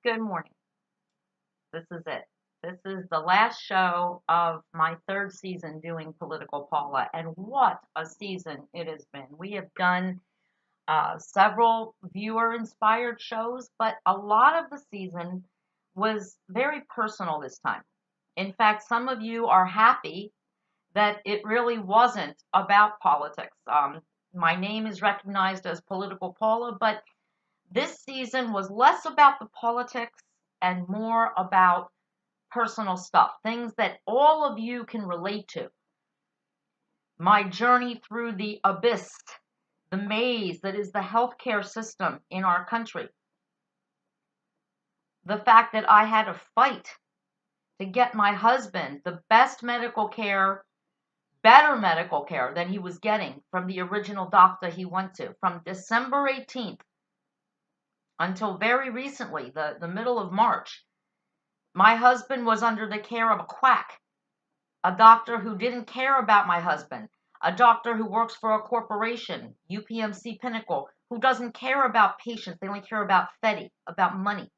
Good morning. This is it. This is the last show of my third season doing Political Paula, and what a season it has been. We have done several viewer inspired shows, but a lot of the season was very personal this time. In fact, some of you are happy that it really wasn't about politics. My name is recognized as Political Paula, but this season was less about the politics and more about personal stuff, things that all of you can relate to. My journey through the abyss, the maze that is the healthcare system in our country. The fact that I had to fight to get my husband the best medical care, better medical care than he was getting from the original doctor he went to from December 18th until very recently, the middle of March. My husband was under the care of a quack, a doctor who didn't care about my husband, a doctor who works for a corporation, UPMC Pinnacle, who doesn't care about patients. They only care about Fetty, about money.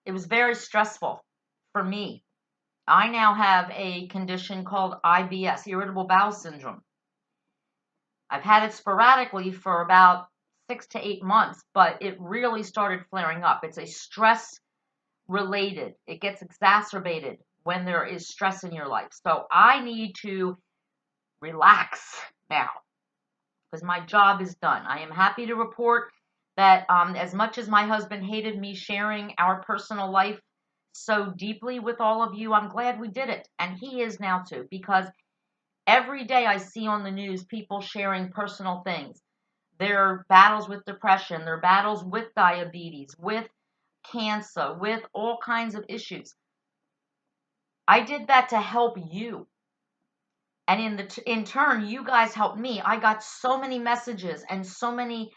It was very stressful for me. I now have a condition called IBS, irritable bowel syndrome. I've had it sporadically for about 6 to 8 months, but it really started flaring up. It's a stress related. It gets exacerbated when there is stress in your life. So I need to relax now because my job is done. I am happy to report that as much as my husband hated me sharing our personal life so deeply with all of you, I'm glad we did it. And he is now too, because every day I see on the news people sharing personal things. Their battles with depression, their battles with diabetes, with cancer, with all kinds of issues. I did that to help you. And in turn, you guys helped me. I got so many messages and so many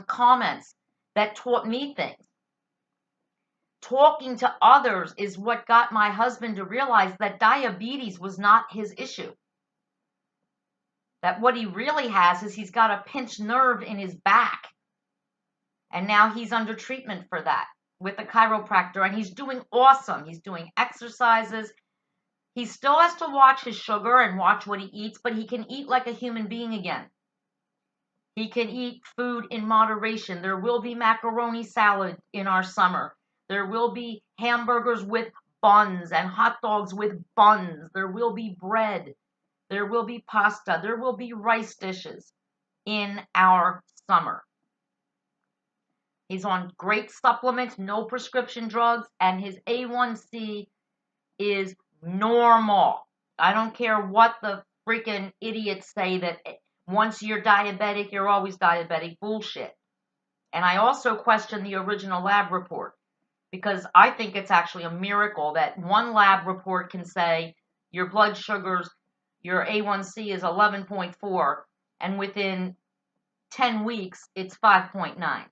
comments that taught me things. Talking to others is what got my husband to realize that diabetes was not his issue. That what he really has is he's got a pinched nerve in his back. And now he's under treatment for that with a chiropractor, and he's doing awesome. He's doing exercises. He still has to watch his sugar and watch what he eats, but he can eat like a human being again. He can eat food in moderation. There will be macaroni salad in our summer. There will be hamburgers with buns and hot dogs with buns. There will be bread. There will be pasta. There will be rice dishes in our summer. He's on great supplements, no prescription drugs, and his A1C is normal. I don't care what the freaking idiots say that once you're diabetic, you're always diabetic. Bullshit. And I also question the original lab report because I think it's actually a miracle that one lab report can say your blood sugars, your A1C is 11.4, and within 10 weeks, it's 5.9.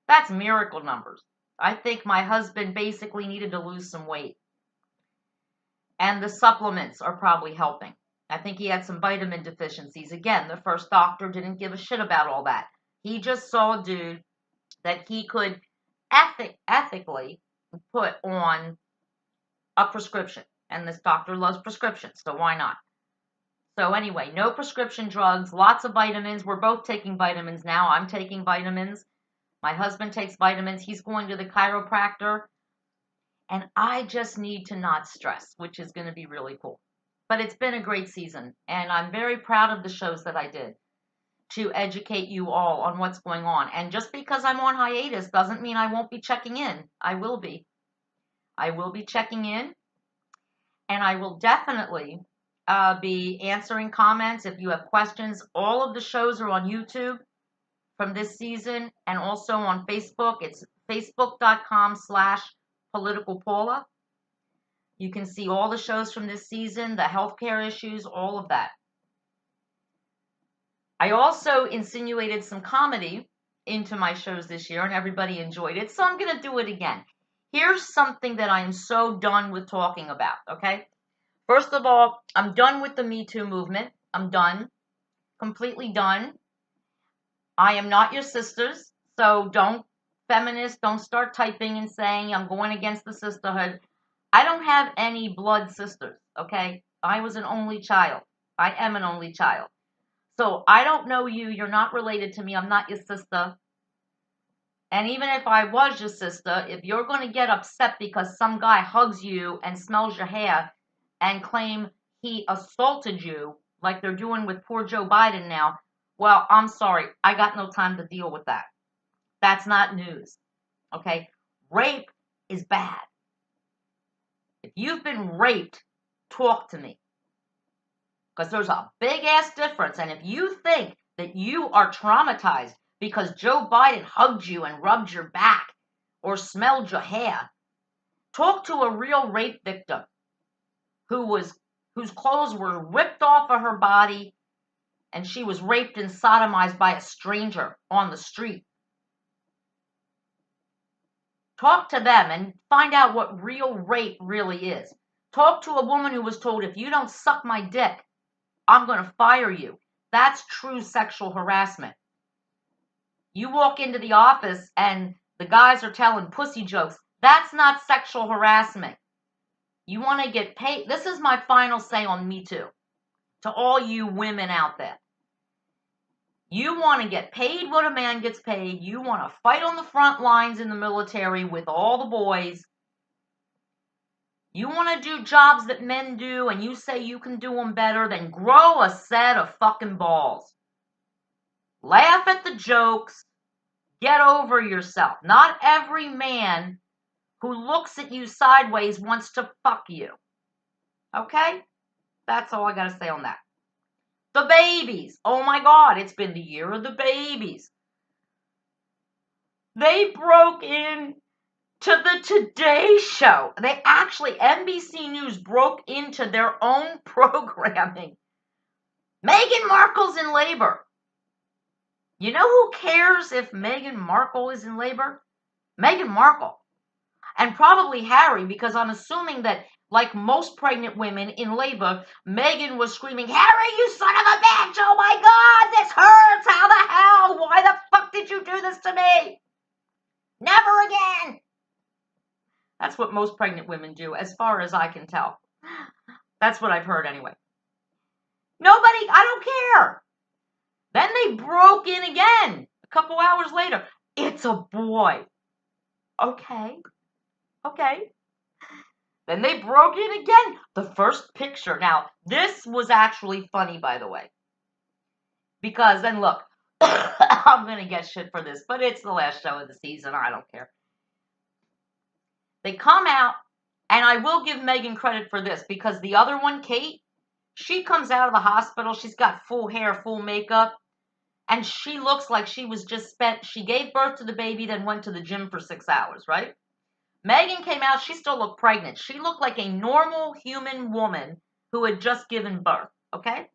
That's miracle numbers. I think my husband basically needed to lose some weight. And the supplements are probably helping. I think he had some vitamin deficiencies. Again, the first doctor didn't give a shit about all that. He just saw a dude that he could ethically put on a prescription. And this doctor loves prescriptions, so why not? So anyway, no prescription drugs, lots of vitamins. We're both taking vitamins now. I'm taking vitamins. My husband takes vitamins. He's going to the chiropractor. And I just need to not stress, which is going to be really cool. But it's been a great season. And I'm very proud of the shows that I did to educate you all on what's going on. And just because I'm on hiatus doesn't mean I won't be checking in. I will be. I will be checking in. And I will definitely be answering comments if you have questions. All of the shows are on YouTube from this season and also on Facebook. It's facebook.com/Political Paula. You can see all the shows from this season, the healthcare issues, all of that. I also insinuated some comedy into my shows this year, and everybody enjoyed it, so I'm going to do it again. Here's something that I am so done with talking about, okay? First of all, I'm done with the Me Too movement. I'm done. Completely done. I am not your sisters, so don't feminists, don't start typing and saying I'm going against the sisterhood. I don't have any blood sisters, okay? I was an only child. I am an only child. So I don't know you. You're not related to me. I'm not your sister. And even if I was your sister, if you're going to get upset because some guy hugs you and smells your hair and claim he assaulted you, like they're doing with poor Joe Biden now, well, I'm sorry. I got no time to deal with that. That's not news. Okay? Rape is bad. If you've been raped, talk to me. Because there's a big ass difference. And if you think that you are traumatized because Joe Biden hugged you and rubbed your back or smelled your hair, talk to a real rape victim whose clothes were ripped off of her body and she was raped and sodomized by a stranger on the street. Talk to them and find out what real rape really is. Talk to a woman who was told, if you don't suck my dick, I'm going to fire you. That's true sexual harassment. You walk into the office and the guys are telling pussy jokes. That's not sexual harassment. You want to get paid. This is my final say on Me Too. To all you women out there. You want to get paid what a man gets paid. You want to fight on the front lines in the military with all the boys. You want to do jobs that men do and you say you can do them better, then grow a set of fucking balls. Laugh at the jokes. Get over yourself. Not every man who looks at you sideways wants to fuck you. Okay? That's all I got to say on that. The babies. Oh my God, it's been the year of the babies. They broke in to the Today Show. They actually, NBC News broke into their own programming. Meghan Markle's in labor. You know who cares if Meghan Markle is in labor? Meghan Markle. And probably Harry, because I'm assuming that, like most pregnant women in labor, Meghan was screaming, Harry, you son of a bitch! Oh my God, this hurts! How the hell? Why the fuck did you do this to me? Never again! That's what most pregnant women do, as far as I can tell. That's what I've heard anyway. Nobody, I don't care. Then they broke in again a couple hours later. It's a boy. Okay. Then they broke in again. The first picture. Now, this was actually funny, by the way. Because then look, I'm going to get shit for this, but it's the last show of the season. I don't care. They come out, and I will give Meghan credit for this, because the other one, Kate, she comes out of the hospital. She's got full hair, full makeup, and she looks like she was just she gave birth to the baby, then went to the gym for 6 hours, right? Meghan came out, she still looked pregnant. She looked like a normal human woman who had just given birth, okay?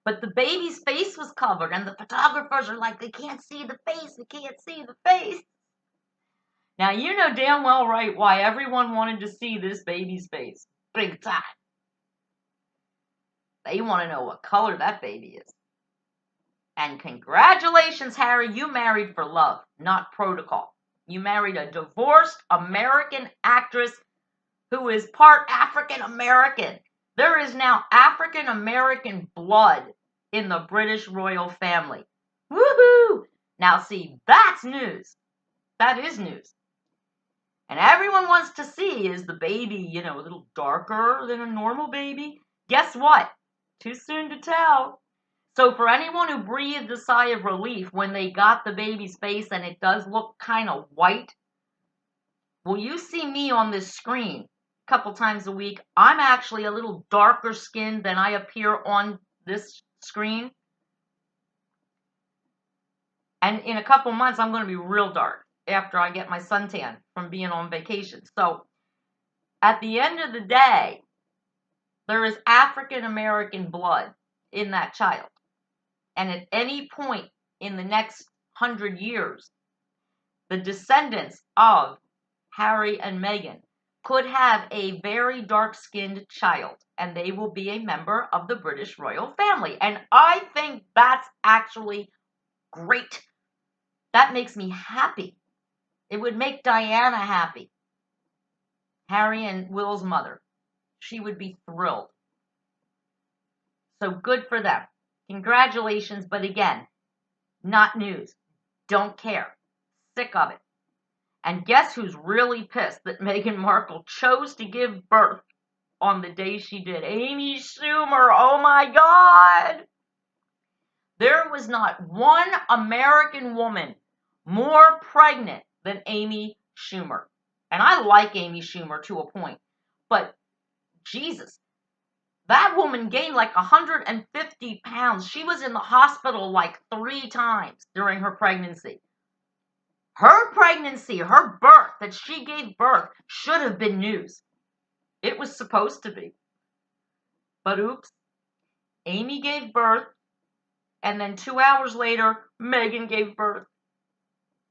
But the baby's face was covered, and the photographers are like, they can't see the face, they can't see the face. Now, you know damn well right why everyone wanted to see this baby's face. Big time. They want to know what color that baby is. And congratulations, Harry, you married for love, not protocol. You married a divorced American actress who is part African American. There is now African American blood in the British royal family. Woohoo! Now see, that's news. That is news. And everyone wants to see, is the baby, a little darker than a normal baby? Guess what? Too soon to tell. So for anyone who breathed a sigh of relief when they got the baby's face and it does look kind of white, well, you see me on this screen a couple times a week. I'm actually a little darker skinned than I appear on this screen. And in a couple months, I'm going to be real dark after I get my suntan from being on vacation. So at the end of the day, there is African American blood in that child. And at any point in the next 100 years, the descendants of Harry and Meghan could have a very dark-skinned child, and they will be a member of the British royal family. And I think that's actually great. That makes me happy. It would make Diana happy. Harry and Will's mother. She would be thrilled. So good for them. Congratulations, but again, not news. Don't care. Sick of it. And guess who's really pissed that Meghan Markle chose to give birth on the day she did? Amy Schumer. Oh my God. There was not one American woman more pregnant than Amy Schumer. And I like Amy Schumer to a point. But Jesus, that woman gained like 150 pounds. She was in the hospital like 3 times during her pregnancy. Her pregnancy, her birth, that she gave birth, should have been news. It was supposed to be. But oops, Amy gave birth, and then 2 hours later, Meghan gave birth.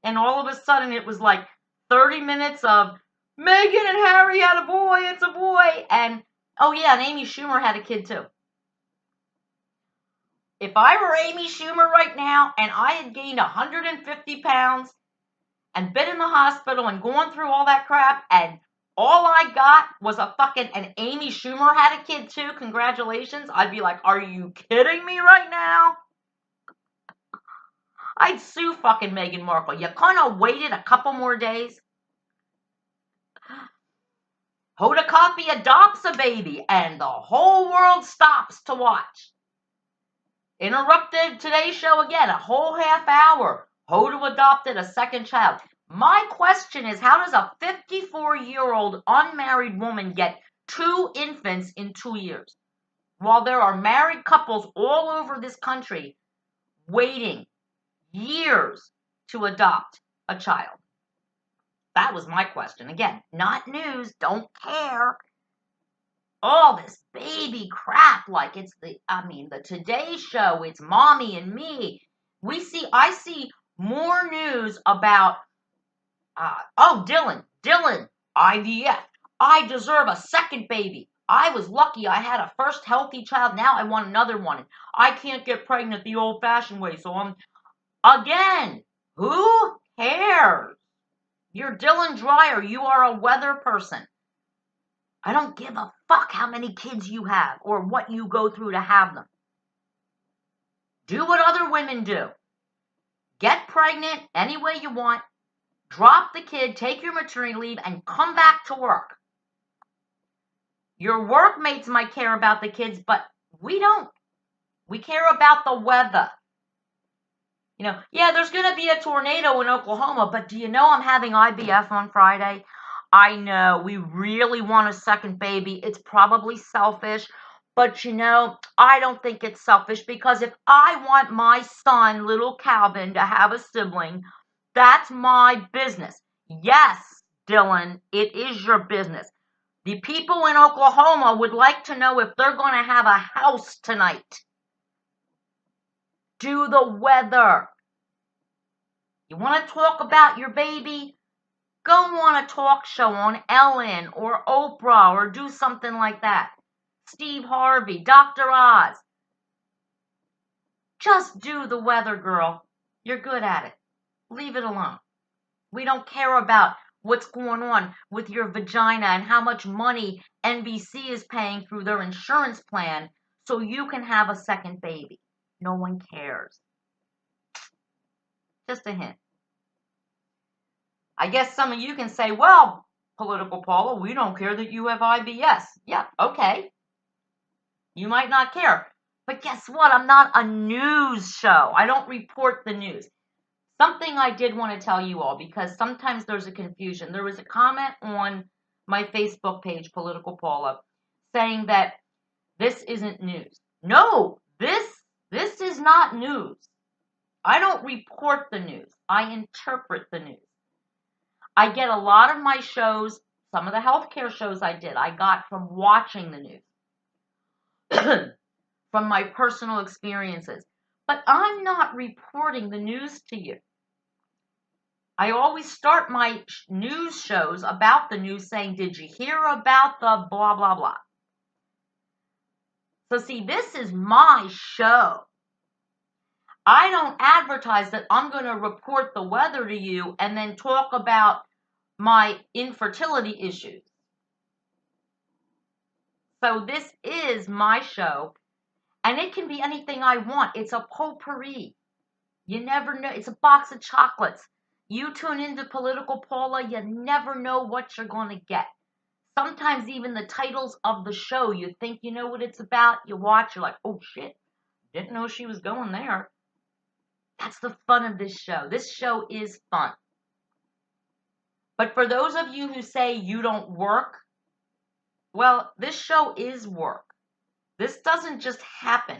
And all of a sudden, it was like 30 minutes of, Meghan and Harry had a boy, it's a boy. And, oh yeah, and Amy Schumer had a kid too. If I were Amy Schumer right now, and I had gained 150 pounds, and been in the hospital and going through all that crap, and all I got was and Amy Schumer had a kid too, congratulations, I'd be like, are you kidding me right now? I'd sue fucking Meghan Markle. You couldn't have waited a couple more days? Hoda Kotb adopts a baby, and the whole world stops to watch. Interrupted Today's Show again, a whole half hour. Hoda adopted a second child. My question is, how does a 54-year-old unmarried woman get 2 infants in 2 years? While there are married couples all over this country waiting years to adopt a child. That was my question. Again, not news, don't care. All this baby crap, like it's the Today Show, it's Mommy and Me. I see more news about, Dylan, IVF. I deserve a second baby. I was lucky I had a first healthy child. Now I want another one. I can't get pregnant the old-fashioned way, so again, who cares? You're Dylan Dreyer. You are a weather person. I don't give a fuck how many kids you have or what you go through to have them. Do what other women do. Get pregnant any way you want. Drop the kid, take your maternity leave, and come back to work. Your workmates might care about the kids, but we don't. We care about the weather. There's going to be a tornado in Oklahoma, but do you know I'm having IVF on Friday? I know, we really want a second baby. It's probably selfish, but I don't think it's selfish, because if I want my son, little Calvin, to have a sibling, that's my business. Yes, Dylan, it is your business. The people in Oklahoma would like to know if they're going to have a house tonight. Do the weather. You want to talk about your baby? Go on a talk show on Ellen or Oprah or do something like that. Steve Harvey, Dr. Oz. Just do the weather, girl. You're good at it. Leave it alone. We don't care about what's going on with your vagina and how much money NBC is paying through their insurance plan so you can have a second baby. No one cares. Just a hint. I guess some of you can say, well, Political Paula, we don't care that you have IBS. Yeah, okay. You might not care. But guess what? I'm not a news show. I don't report the news. Something I did want to tell you all, because sometimes there's a confusion. There was a comment on my Facebook page, Political Paula, saying that this isn't news. No, this is not news. I don't report the news. I interpret the news. I get a lot of my shows, some of the healthcare shows I did, I got from watching the news, from my personal experiences. But I'm not reporting the news to you. I always start my news shows about the news saying, did you hear about the blah, blah, blah? So see, this is my show. I don't advertise that I'm going to report the weather to you and then talk about my infertility issues. So this is my show, and it can be anything I want. It's a potpourri. You never know. It's a box of chocolates. You tune into Political Paula, you never know what you're going to get. Sometimes even the titles of the show, you think you know what it's about. You watch, you're like, oh shit, didn't know she was going there. That's the fun of this show. This show is fun. But for those of you who say you don't work, well, this show is work. This doesn't just happen.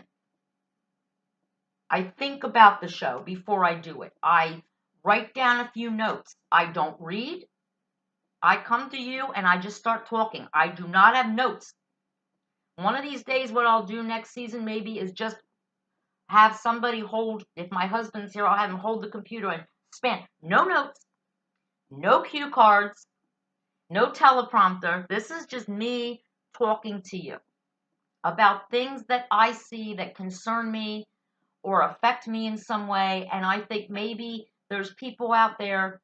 I think about the show before I do it. I write down a few notes. I don't read. I come to you and I just start talking. I do not have notes. One of these days, what I'll do next season maybe is just have somebody hold, if my husband's here, I'll have him hold the computer and span. No notes, no cue cards, no teleprompter. This is just me talking to you about things that I see that concern me or affect me in some way. And I think maybe there's people out there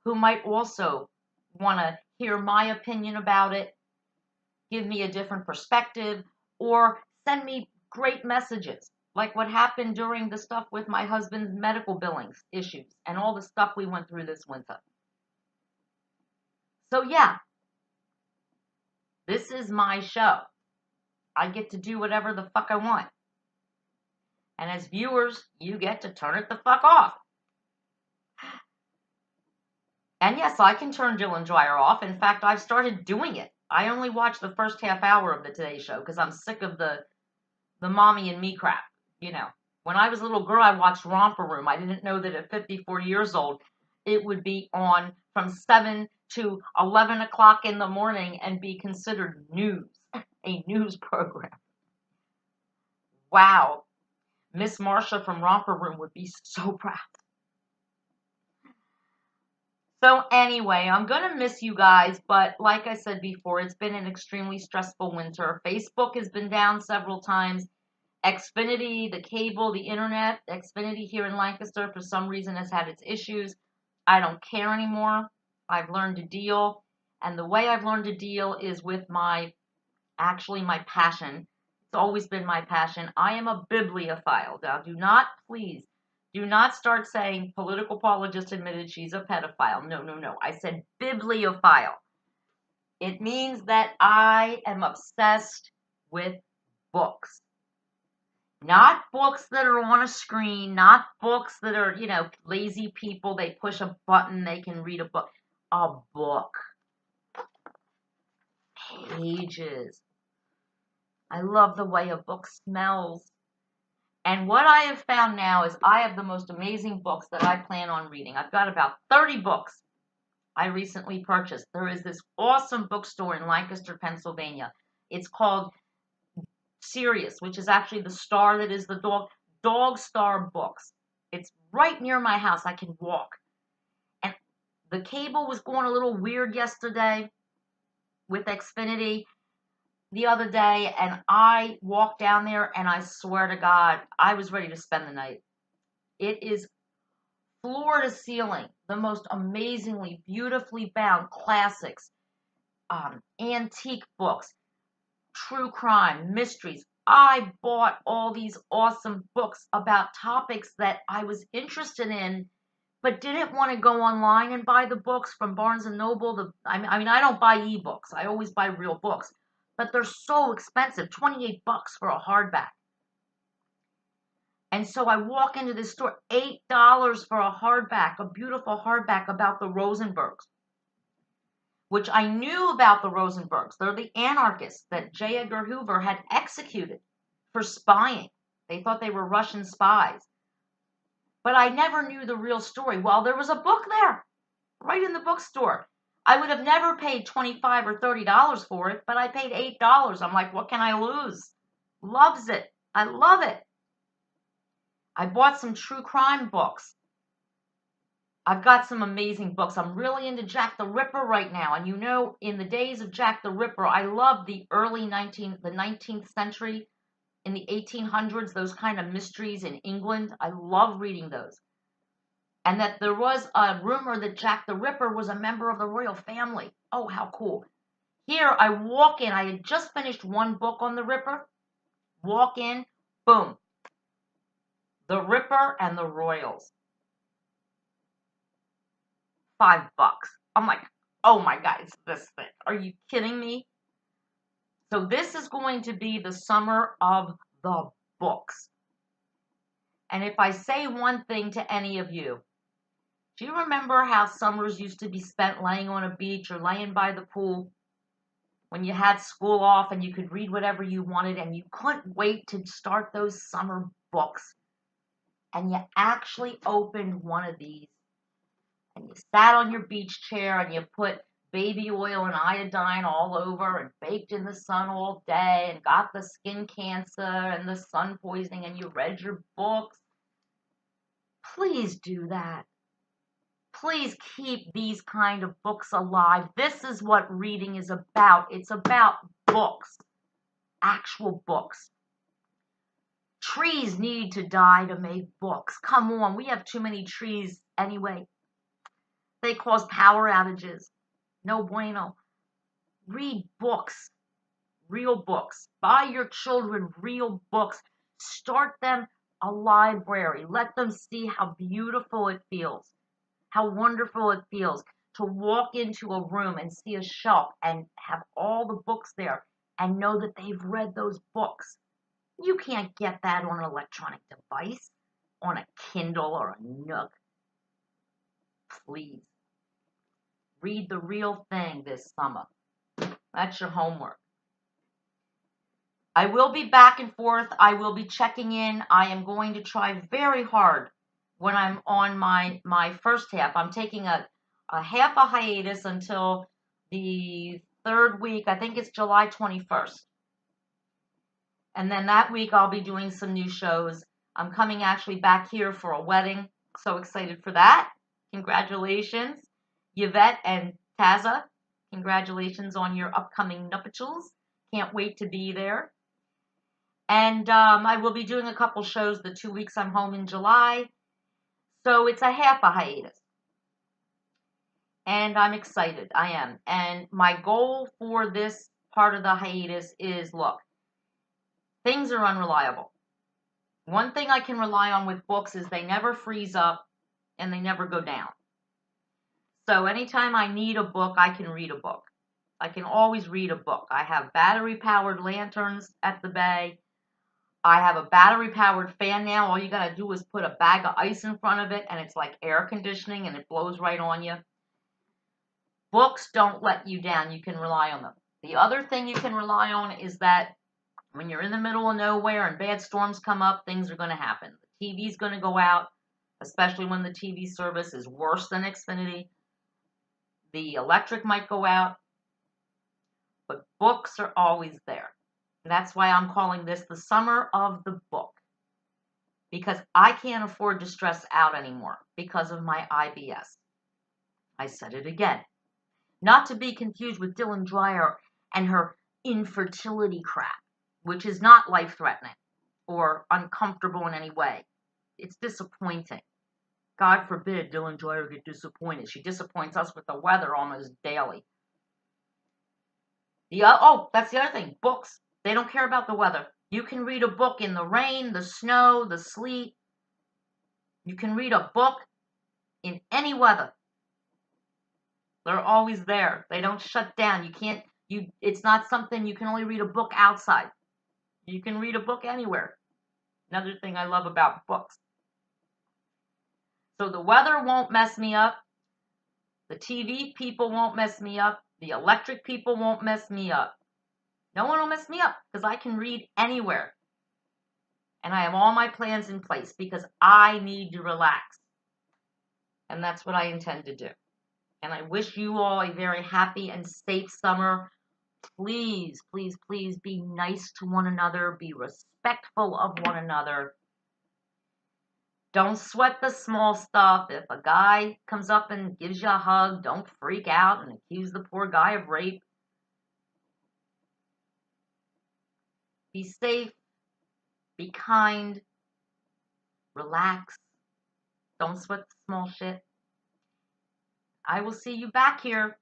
who might also want to hear my opinion about it, give me a different perspective, or send me great messages, like what happened during the stuff with my husband's medical billings issues and all the stuff we went through this winter. So yeah, this is my show. I get to do whatever the fuck I want. And as viewers, you get to turn it the fuck off. And yes, I can turn Dylan Dreyer off. In fact, I've started doing it. I only watch the first half hour of the Today Show because I'm sick of the mommy and me crap. You know, when I was a little girl, I watched Romper Room. I didn't know that at 54 years old, it would be on from 7 to 11 o'clock in the morning and be considered news, a news program. Wow. Miss Marcia from Romper Room would be so proud. So anyway, I'm going to miss you guys, but like I said before, it's been an extremely stressful winter. Facebook has been down several times. Xfinity, the cable, the internet, Xfinity here in Lancaster, for some reason has had its issues. I don't care anymore. I've learned to deal. And the way I've learned to deal is with my passion. It's always been my passion. I am a bibliophile. Now, please, do not start saying Political Paula just admitted she's a pedophile. No, no, no. I said bibliophile. It means that I am obsessed with books. Not books that are on a screen, not books that are, lazy people. They push a button, they can read a book. A book. Pages. I love the way a book smells. And what I have found now is I have the most amazing books that I plan on reading. I've got about 30 books I recently purchased. There is this awesome bookstore in Lancaster, Pennsylvania. It's called Sirius, which is actually the star that is the dog Star Books. It's right near my house. I can walk. And the cable was going a little weird yesterday with Xfinity the other day, and I walked down there, and I swear to God, I was ready to spend the night. It is floor to ceiling, the most amazingly, beautifully bound classics, antique books, true crime, mysteries. I bought all these awesome books about topics that I was interested in, but didn't want to go online and buy the books from Barnes & Noble. I mean, I don't buy ebooks. I always buy real books. But they're so expensive, $28 for a hardback. And so I walk into this store, $8 for a hardback, a beautiful hardback about the Rosenbergs, which I knew about the Rosenbergs. They're the anarchists that J. Edgar Hoover had executed for spying. They thought they were Russian spies. But I never knew the real story. Well, there was a book there, right in the bookstore. I would have never paid $25 or $30 for it, but I paid $8. I'm like, what can I lose? Loves it. I love it. I bought some true crime books. I've got some amazing books. I'm really into Jack the Ripper right now. And in the days of Jack the Ripper, I love the 19th century in the 1800s, those kind of mysteries in England. I love reading those. And that there was a rumor that Jack the Ripper was a member of the royal family. Oh, how cool. Here, I walk in. I had just finished one book on the Ripper. Walk in, boom. The Ripper and the Royals. $5. I'm like, oh my God, it's this thing. Are you kidding me? So this is going to be the summer of the books. And if I say one thing to any of you, do you remember how summers used to be spent laying on a beach or laying by the pool when you had school off and you could read whatever you wanted and you couldn't wait to start those summer books? And you actually opened one of these and you sat on your beach chair and you put baby oil and iodine all over and baked in the sun all day and got the skin cancer and the sun poisoning and you read your books. Please do that. Please keep these kind of books alive. This is what reading is about. It's about books, actual books. Trees need to die to make books. Come on, we have too many trees anyway. They cause power outages. No bueno. Read books, real books. Buy your children real books. Start them a library. Let them see how beautiful it feels, how wonderful it feels to walk into a room and see a shelf and have all the books there and know that they've read those books. You can't get that on an electronic device, on a Kindle or a Nook. Please. Read the real thing this summer. That's your homework. I will be back and forth. I will be checking in. I am going to try very hard when I'm on my first half. I'm taking a half a hiatus until the third week. I think it's July 21st. And then that week I'll be doing some new shows. I'm coming actually back here for a wedding. So excited for that. Congratulations, Yvette and Taza. Congratulations on your upcoming nuptials. Can't wait to be there. And I will be doing a couple shows the 2 weeks I'm home in July. So it's a half a hiatus. And I'm excited. I am. And my goal for this part of the hiatus is, look, things are unreliable. One thing I can rely on with books is they never freeze up and they never go down. So anytime I need a book, I can read a book. I can always read a book. I have battery-powered lanterns at the bay. I have a battery-powered fan now. All you got to do is put a bag of ice in front of it, and it's like air conditioning, and it blows right on you. Books don't let you down. You can rely on them. The other thing you can rely on is that when you're in the middle of nowhere and bad storms come up, things are going to happen. The TV's going to go out, especially when the TV service is worse than Xfinity. The electric might go out, but books are always there. And that's why I'm calling this the summer of the book, because I can't afford to stress out anymore because of my IBS. I said it again. Not to be confused with Dylan Dreyer and her infertility crap, which is not life-threatening or uncomfortable in any way. It's disappointing. God forbid Dylan Dreyer get disappointed. She disappoints us with the weather almost daily. That's the other thing. Books. They don't care about the weather. You can read a book in the rain, the snow, the sleet. You can read a book in any weather. They're always there. They don't shut down. It's not something you can only read a book outside. You can read a book anywhere. Another thing I love about books. So the weather won't mess me up. The TV people won't mess me up. The electric people won't mess me up. No one will mess me up because I can read anywhere. And I have all my plans in place because I need to relax. And that's what I intend to do. And I wish you all a very happy and safe summer. Please, please, please be nice to one another. Be respectful of one another. Don't sweat the small stuff. If a guy comes up and gives you a hug, don't freak out and accuse the poor guy of rape. Be safe. Be kind. Relax. Don't sweat the small shit. I will see you back here.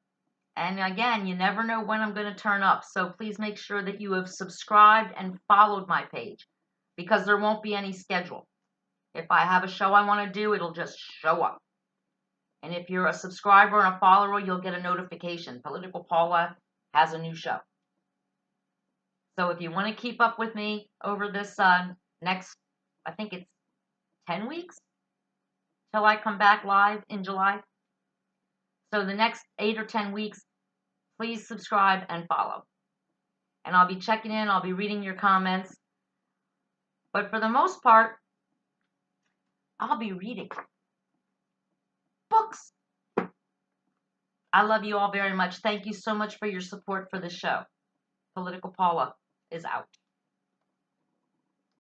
And again, you never know when I'm going to turn up. So please make sure that you have subscribed and followed my page, because there won't be any schedule. If I have a show I want to do, it'll just show up. And if you're a subscriber and a follower, you'll get a notification. Political Paula has a new show. So if you want to keep up with me over this next, I think it's 10 weeks till I come back live in July. So the next 8 or 10 weeks, please subscribe and follow. And I'll be checking in. I'll be reading your comments. But for the most part, I'll be reading books. I love you all very much. Thank you so much for your support for this show. Political Paula is out.